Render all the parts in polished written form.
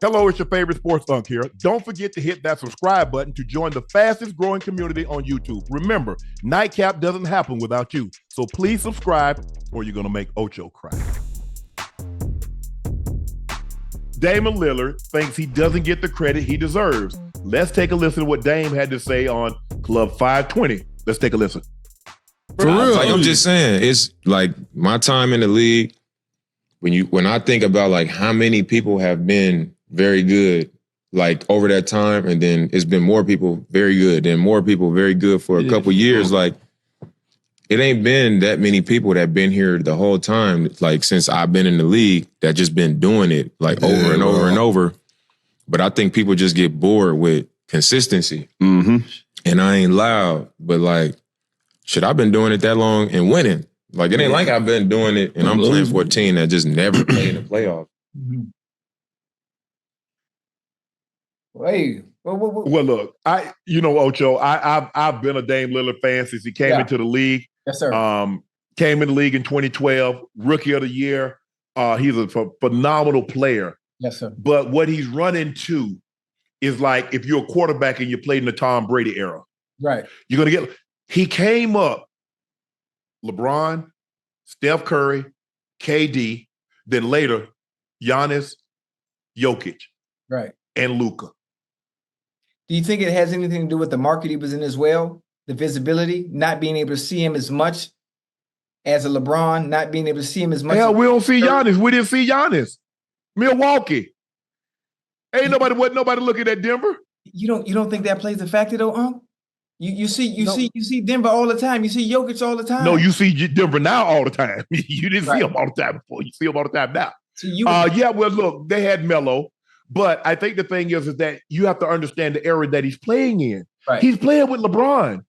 Hello, it's your favorite sports Unc here. Don't forget to hit that subscribe button to join the fastest growing community on YouTube. Remember, Nightcap doesn't happen without you. So please subscribe or you're going to make Ocho cry. Damian Lillard thinks he doesn't get the credit he deserves. Let's take a listen to what Dame had to say on Club 520. Let's take a listen. For real, like I'm just saying, it's like my time in the league. When I think about like how many people have been very good, like over that time, and then it's been more people very good, and more people very good for a couple years. Like it ain't been that many people that been here the whole time. Like since I've been in the league, that just been doing it like over and over and over. But I think people just get bored with consistency. Mm-hmm. And I ain't loud, but like, shit, I've been doing it that long and winning. Like, it ain't like I've been doing it and I'm playing for a team that just never played in the playoffs. Hey, well, look, Ocho, I've been a Dame Lillard fan since he came into the league. Yes, sir. Came in the league in 2012, Rookie of the Year. He's a phenomenal player. Yes, sir. But what he's run into is like if you're a quarterback and you played in the Tom Brady era. Right. You're going to get – he came up, LeBron, Steph Curry, KD, then later Giannis, Jokic, right, and Luka. Do you think it has anything to do with the market he was in as well? The visibility, not being able to see him as much as a LeBron, not being able to see him as much. Hell, we don't see Giannis. We didn't see Giannis. Milwaukee. Ain't nobody looking at Denver. You don't think that plays a factor though, Unc? You see Denver all the time. You see Jokic all the time. No, you see Denver now all the time. You didn't see him all the time before. You see him all the time now. So well, look, they had Melo, but I think the thing is that you have to understand the era that he's playing in. Right. He's playing with LeBron.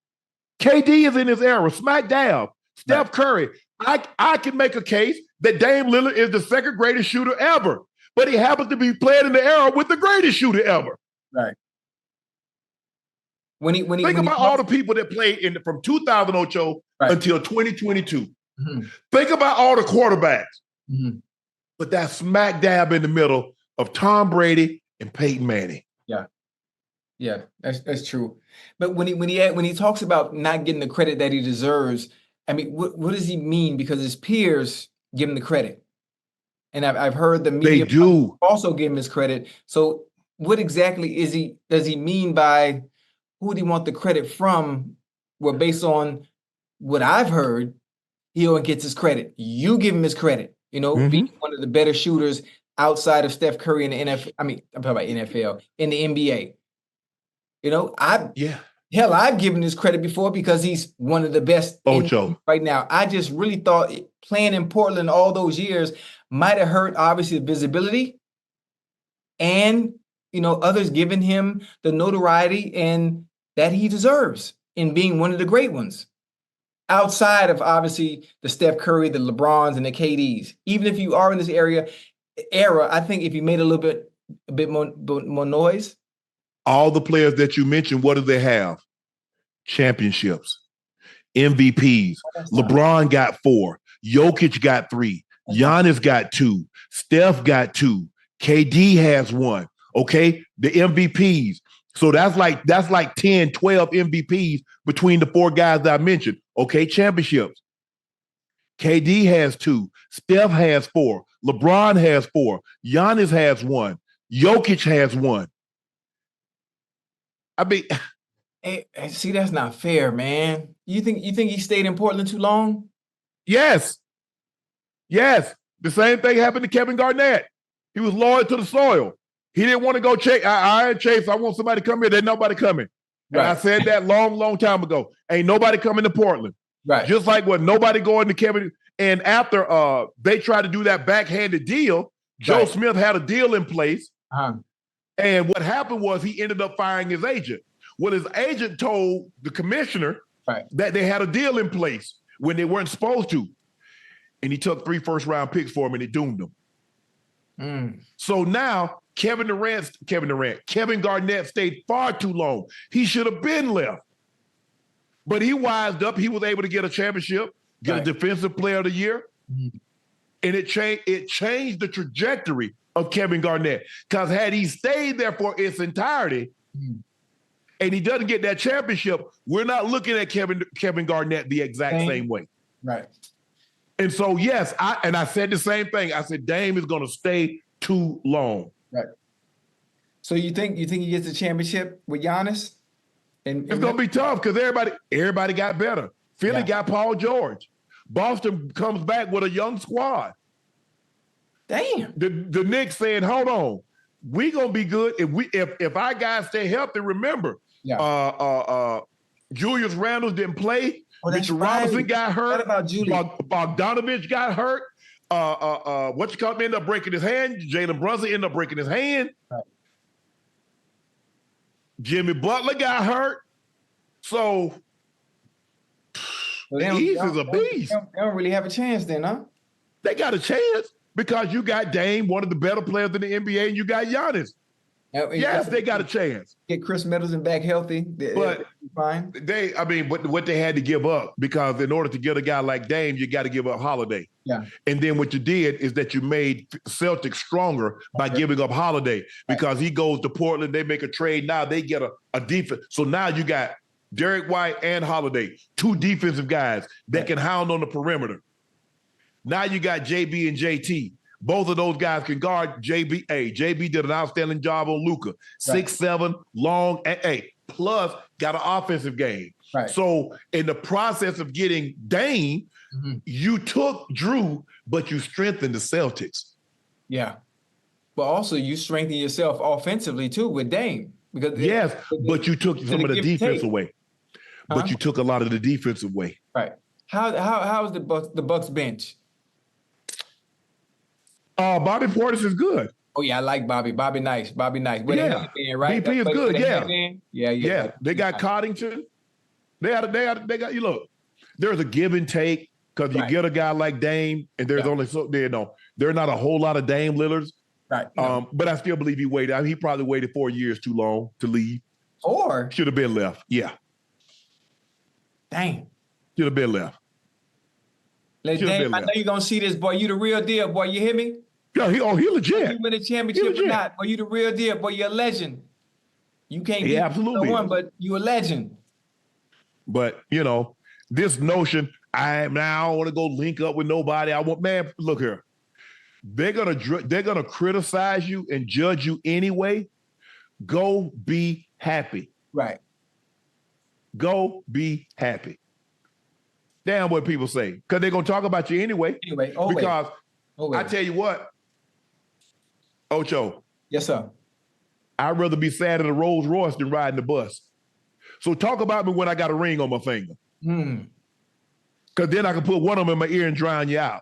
KD is in his era, smack dab. Steph Curry. I can make a case that Dame Lillard is the second greatest shooter ever, but he happens to be playing in the era with the greatest shooter ever. Right. Think about all the people that played from 2000 Ocho until 2022. Mm-hmm. Think about all the quarterbacks. Mm-hmm. But that's smack dab in the middle of Tom Brady and Peyton Manning. Yeah, that's true. But when he talks about not getting the credit that he deserves, I mean, what does he mean? Because his peers give him the credit, and I've heard the media also give him his credit. So what exactly does he mean by who do he want the credit from? Well, based on what I've heard, he only gets his credit. You give him his credit. Being one of the better shooters outside of Steph Curry in the NFL. I mean, I'm talking about NFL in the NBA. I've given his credit before because he's one of the best right now. I just really thought playing in Portland all those years might have hurt, obviously, the visibility and, others giving him the notoriety and that he deserves in being one of the great ones. Outside of, obviously, the Steph Curry, the LeBrons, and the KDs. Even if you are in this era, I think if you made a bit more noise. All the players that you mentioned, what do they have? Championships, MVPs. LeBron got 4. Jokic got 3. Giannis got 2. Steph got 2. KD has 1. Okay, the MVPs. So that's like 10, 12 MVPs between the 4 guys that I mentioned. Okay, championships. KD has 2. Steph has 4. LeBron has 4. Giannis has 1. Jokic has 1. I mean, hey, see, that's not fair, man. You think he stayed in Portland too long? Yes. The same thing happened to Kevin Garnett. He was loyal to the soil. He didn't want to go chase. I want somebody to come here. There's nobody coming. And I said that long time ago. Ain't nobody coming to Portland. Right. Just like when nobody going to Kevin. And after they tried to do that backhanded deal, Joe Smith had a deal in place. And what happened was he ended up firing his agent. Well, his agent told the commissioner that they had a deal in place when they weren't supposed to. And he took 3 first-round picks for him and he doomed them. So now Kevin Garnett stayed far too long. He should have been left. But he wised up. He was able to get a championship, get a defensive player of the year. And it changed the trajectory of Kevin Garnett. Because had he stayed there for its entirety and he doesn't get that championship, we're not looking at Kevin Garnett the exact same way. Right. And so, yes, I said the same thing. I said Dame is going to stay too long. Right. So you think he gets the championship with Giannis? And it's going to be tough because everybody got better. Philly got Paul George. Boston comes back with a young squad. Damn. The Knicks saying, hold on, we gonna be good if our guys stay healthy. Remember, Julius Randle didn't play. Mitchell Robinson got hurt. What about Julius? Bogdanovich got hurt. Ended up breaking his hand. Jalen Brunson ended up breaking his hand. Right. Jimmy Butler got hurt. So the East is a beast. They don't really have a chance then, huh? They got a chance because you got Dame, one of the better players in the NBA, and you got Giannis. Yes, they got a chance. Get Chris Middleton back healthy. But fine. What they had to give up, because in order to get a guy like Dame, you got to give up Holiday. Yeah. And then what you did is that you made Celtics stronger by giving up Holiday, because he goes to Portland, they make a trade. Now they get a defense. So now you got Derek White and Holiday, two defensive guys that can hound on the perimeter. Now you got JB and JT. Both of those guys can guard JB. JB did an outstanding job on Luka. 6'7", long, plus got an offensive game. Right. So in the process of getting Dame, you took Drew, but you strengthened the Celtics. Yeah. But also you strengthen yourself offensively too with Dame. Because but you took some of the defense away. But you took a lot of the defense away. Right. How's the Bucks bench? Bobby Portis is good. Oh yeah, I like Bobby. Bobby nice. Right? BP is good. Yeah. They got Coddington. They got. You look. There's a give and take because you get a guy like Dame, and there's only there are not a whole lot of Dame Lillards. Right. But I still believe he waited. I mean, he probably waited 4 years too long to leave. Or should have been left. Yeah. Dang. Should have been left. Dame, I know you're gonna see this, boy. You the real deal, boy. You hear me? Yeah, he legit. You win a championship or not, boy, you the real deal, boy. You're a legend. You can't be absolutely one, but you a legend. But this notion, I don't want to go link up with nobody. Look here. They're gonna criticize you and judge you anyway. Go be happy. Right. Go be happy. Damn what people say, because they're gonna talk about you anyway. Because I tell you what, Ocho. Yes, sir. I'd rather be sad in a Rolls Royce than riding the bus. So talk about me when I got a ring on my finger. Because then I can put one of them in my ear and drown you out.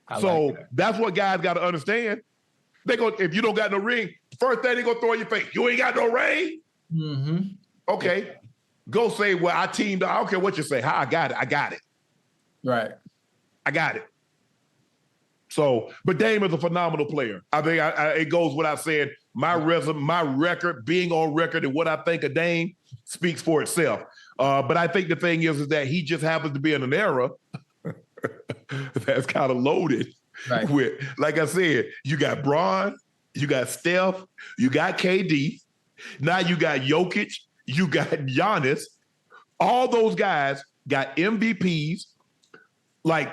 That's what guys got to understand. If you don't got no ring, first thing they gonna throw in your face, you ain't got no ring? Okay. Go say, well, I teamed up. I don't care what you say. I got it. Right. I got it. So, but Dame is a phenomenal player. I think it goes without saying, my record, being on record, and what I think of Dame speaks for itself. But I think the thing is that he just happens to be in an era that's kind of loaded with, like I said, you got Bron, you got Steph, you got KD, now you got Jokic, you got Giannis. All those guys got MVPs, like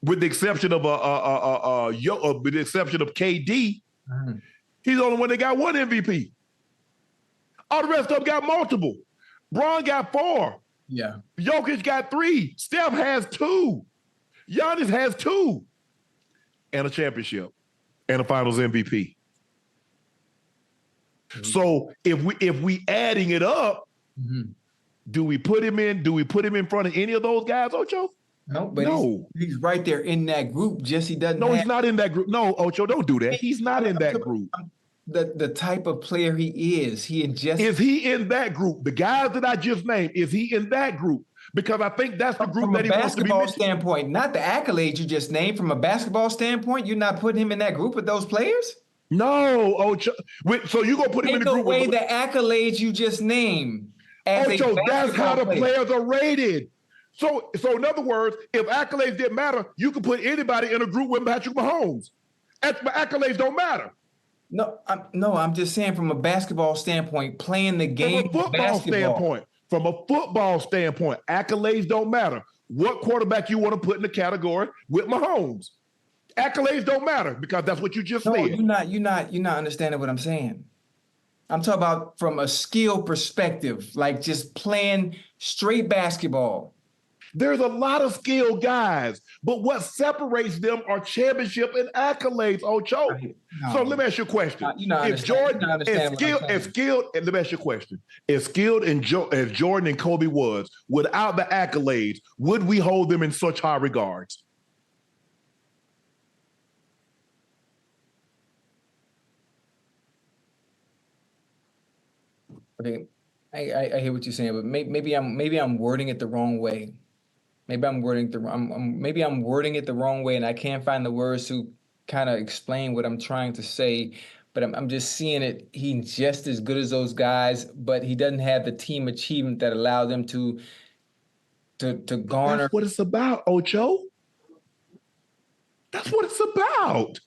with the exception of KD, he's the only one that got one MVP. All the rest of them got multiple. Bron got 4. Yeah. Jokic got 3. Steph has 2. Giannis has 2. And a championship. And a finals MVP. So if we adding it up, do we put him in front of any of those guys, Ocho? No, but he's right there in that group. Jesse doesn't. No, he's not in that group. No, Ocho, don't do that. He's not in that group. The type of player he is, is he in that group? The guys that I just named, is he in that group? Because I think that's the group that he wants to be. From a basketball standpoint, not the accolades you just named. From a basketball standpoint, you're not putting him in that group with those players. No, Ocho. So you gonna put him in the group with the accolades you just named. Ocho, that's how the players are rated. So in other words, if accolades didn't matter, you could put anybody in a group with Patrick Mahomes. Accolades don't matter. No, I'm just saying from a basketball standpoint, playing the game. From a football standpoint, accolades don't matter. What quarterback you want to put in the category with Mahomes? Accolades don't matter because that's what you just said. You're not understanding what I'm saying. I'm talking about from a skill perspective, like just playing straight basketball. There's a lot of skilled guys, but what separates them are championship and accolades, Ocho. No. So let me ask you a question. If Jordan is skilled, and let me ask you a question. As skilled as Jordan and Kobe was, without the accolades, would we hold them in such high regards? Okay, I hear what you're saying, but maybe I'm wording it the wrong way. Maybe I'm wording it the wrong way, and I can't find the words to kind of explain what I'm trying to say. But I'm just seeing it. He's just as good as those guys, but he doesn't have the team achievement that allowed them to garner. That's what it's about, Ocho. That's what it's about.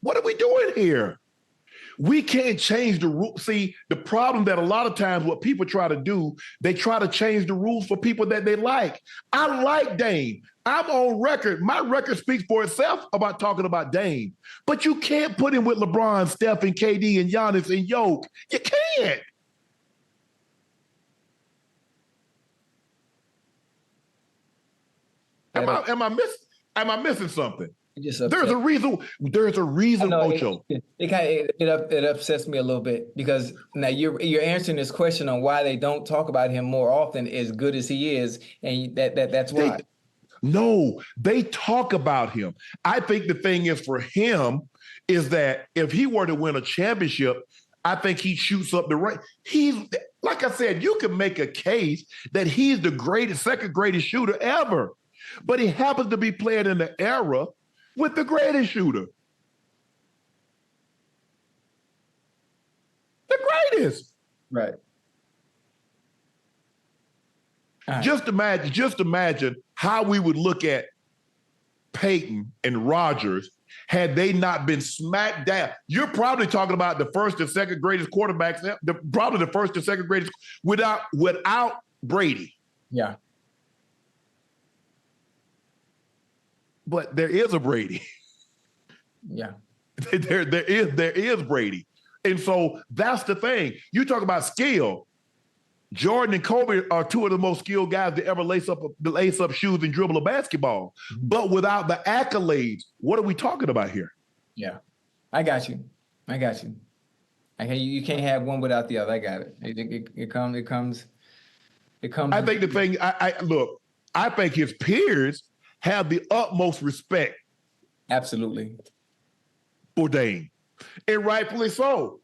What are we doing here? We can't change the rules. See, the problem that a lot of times what people try to do, they try to change the rules for people that they like. I like Dame. I'm on record. My record speaks for itself about talking about Dame. But you can't put him with LeBron, Steph, and KD, and Giannis, and Jokic. You can't. Am I missing something? There's a reason, Ocho. It upsets me a little bit because now you're answering this question on why they don't talk about him more often, as good as he is, and that's why. They talk about him. I think the thing is for him is that if he were to win a championship, I think he shoots up the right. He's, like I said, you can make a case that he's the second greatest shooter ever, but he happens to be playing in the era with the greatest shooter. The greatest. Right. Just imagine how we would look at Peyton and Rodgers had they not been smacked down. You're probably talking about the first and second greatest quarterbacks, probably the first and second greatest without Brady. Yeah. But there is a Brady. Yeah. there is Brady. And so that's the thing. You talk about skill. Jordan and Kobe are two of the most skilled guys to ever lace up shoes and dribble a basketball. But without the accolades, what are we talking about here? Yeah. I got you. You can't have one without the other. I got it. It comes. I think the thing, I think his peers have the utmost respect. Absolutely. For Dame. And rightfully so.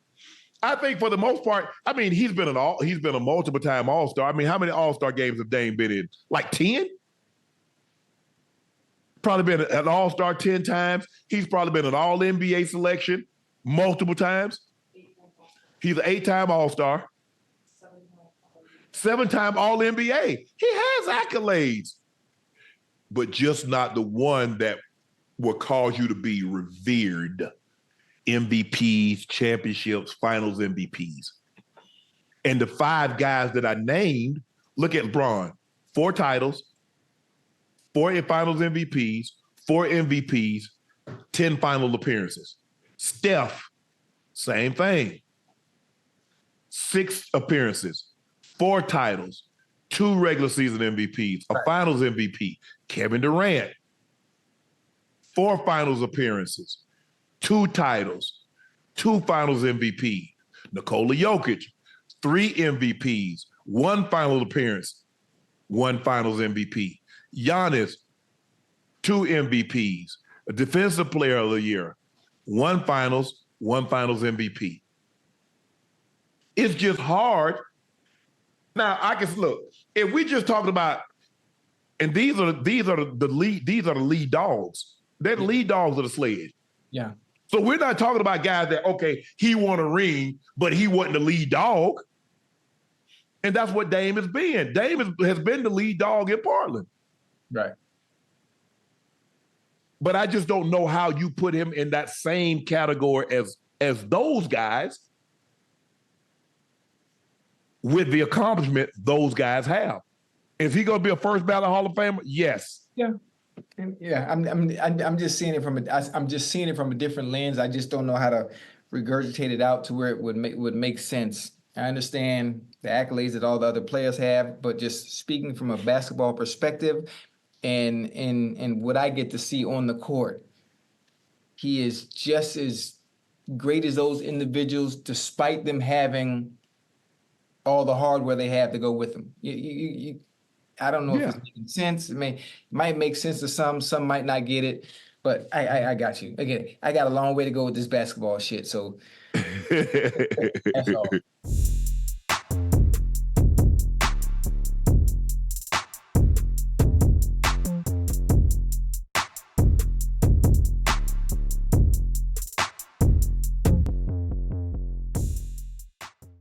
I think for the most part, I mean, he's been a multiple time All-Star. I mean, how many All-Star games have Dame been in? Like 10? Probably been an All-Star 10 times. He's probably been an All-NBA selection multiple times. He's an 8-time All-Star. 7-time All-NBA. He has accolades. But just not the one that will cause you to be revered. MVPs, championships, finals MVPs. And the 5 guys that I named, look at LeBron, 4 titles, 4 finals MVPs, 4 MVPs, 10 final appearances. Steph, same thing. 6 appearances, 4 titles, 2 regular season MVPs, a finals MVP. Kevin Durant, 4 finals appearances, 2 titles, 2 finals MVP. Nikola Jokic, 3 MVPs, 1 final appearance, 1 finals MVP. Giannis, 2 MVPs, a defensive player of the year, 1 finals, 1 finals MVP. It's just hard. Now I can look, if we just talking about, and these are the lead dogs. They're the lead dogs of the sled. Yeah. So we're not talking about guys that, okay, he won a ring, but he wasn't the lead dog. And that's what Dame has been. Dame has been the lead dog in Portland. Right. But I just don't know how you put him in that same category as those guys with the accomplishment those guys have. Is he going to be a first ballot Hall of Famer? Yes. Yeah. Yeah, I'm just seeing it from a different lens. I just don't know how to regurgitate it out to where it would make sense. I understand the accolades that all the other players have, but just speaking from a basketball perspective and what I get to see on the court, he is just as great as those individuals, despite them having all the hardware they have to go with them. I don't know if it's making sense. It might make sense to some might not get it, but I got you. Again, I got a long way to go with this basketball shit, so that's all.